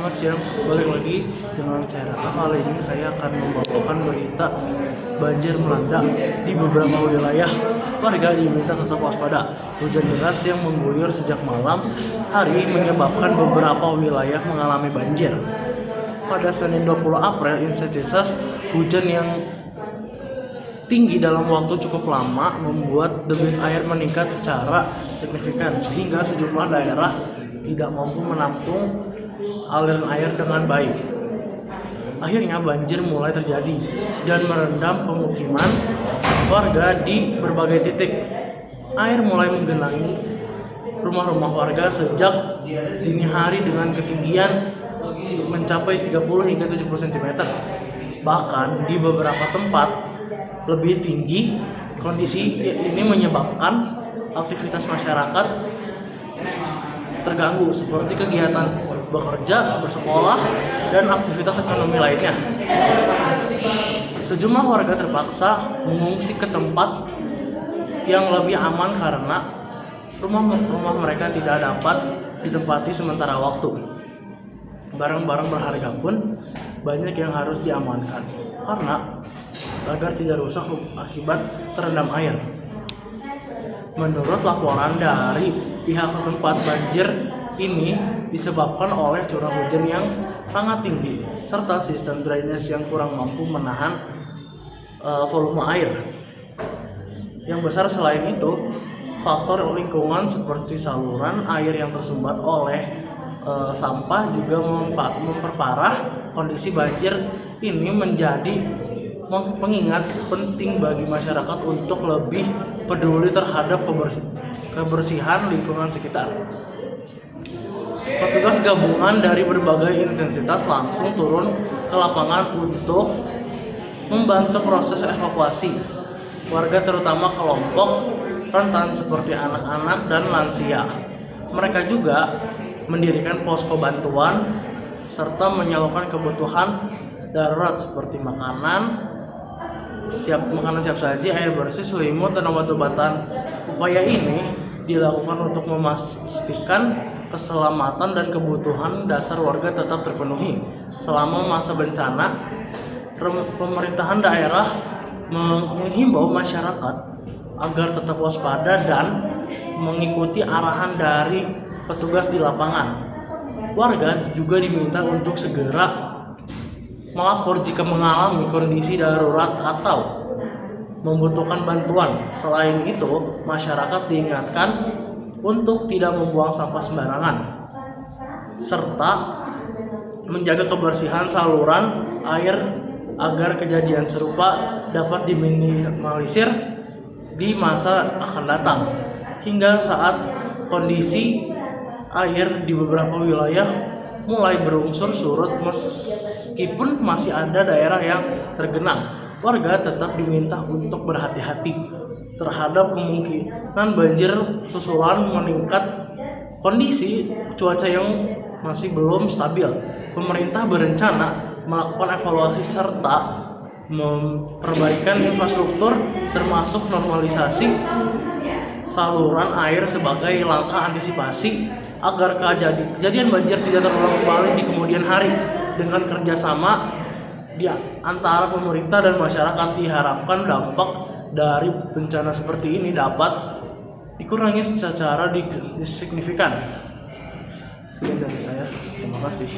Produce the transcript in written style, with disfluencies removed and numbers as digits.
Selamat siang, balik lagi dengan saya Raka. Kali ini saya akan membawakan berita banjir melanda di beberapa wilayah. Warga diminta tetap waspada. Hujan deras yang mengguyur sejak malam hari menyebabkan beberapa wilayah mengalami banjir. Pada Senin 20 April, intensitas hujan yang tinggi dalam waktu cukup lama membuat debit air meningkat secara signifikan sehingga sejumlah daerah tidak mampu menampung aliran air dengan baik. Akhirnya banjir mulai terjadi dan merendam pemukiman warga di berbagai titik. Air mulai menggenangi rumah-rumah warga sejak dini hari dengan ketinggian mencapai 30 hingga 70 cm. Bahkan di beberapa tempat lebih tinggi. Kondisi ini menyebabkan aktivitas masyarakat terganggu seperti kegiatan bekerja, bersekolah, dan aktivitas ekonomi lainnya. Sejumlah warga terpaksa mengungsi ke tempat yang lebih aman karena rumah mereka tidak dapat ditempati sementara waktu. Barang-barang berharga pun banyak yang harus diamankan karena agar tidak rusak akibat terendam air. Menurut laporan dari pihak tempat, banjir ini disebabkan oleh curah hujan yang sangat tinggi serta sistem drainase yang kurang mampu menahan volume air yang besar. Selain itu, faktor lingkungan seperti saluran air yang tersumbat oleh sampah juga memperparah kondisi banjir ini. Menjadi pengingat penting bagi masyarakat untuk lebih peduli terhadap kebersihan lingkungan sekitar. Petugas gabungan dari berbagai intensitas langsung turun ke lapangan untuk membantu proses evakuasi warga, terutama kelompok rentan seperti anak-anak dan lansia. Mereka juga mendirikan posko bantuan serta menyalurkan kebutuhan darurat seperti makanan siap saji, air bersih, selimut, dan obat-obatan. Upaya ini dilakukan untuk memastikan keselamatan dan kebutuhan dasar warga tetap terpenuhi selama masa bencana. Pemerintahan daerah menghimbau masyarakat agar tetap waspada dan mengikuti arahan dari petugas di lapangan. Warga juga diminta untuk segera melapor jika mengalami kondisi darurat atau membutuhkan bantuan. Selain itu, masyarakat diingatkan untuk tidak membuang sampah sembarangan serta menjaga kebersihan saluran air agar kejadian serupa dapat diminimalisir di masa akan datang. Hingga saat kondisi air di beberapa wilayah mulai berangsur surut, meskipun masih ada daerah yang tergenang, warga tetap diminta untuk berhati-hati terhadap kemungkinan banjir susulan meningkat. Kondisi cuaca yang masih belum stabil, pemerintah berencana melakukan evaluasi serta memperbaikan infrastruktur termasuk normalisasi saluran air sebagai langkah antisipasi agar kejadian banjir tidak terulang kembali di kemudian hari. Dengan kerjasama di antara pemerintah dan masyarakat, diharapkan dampak dari bencana seperti ini dapat dikurangi secara signifikan. Sekian dari saya, terima kasih.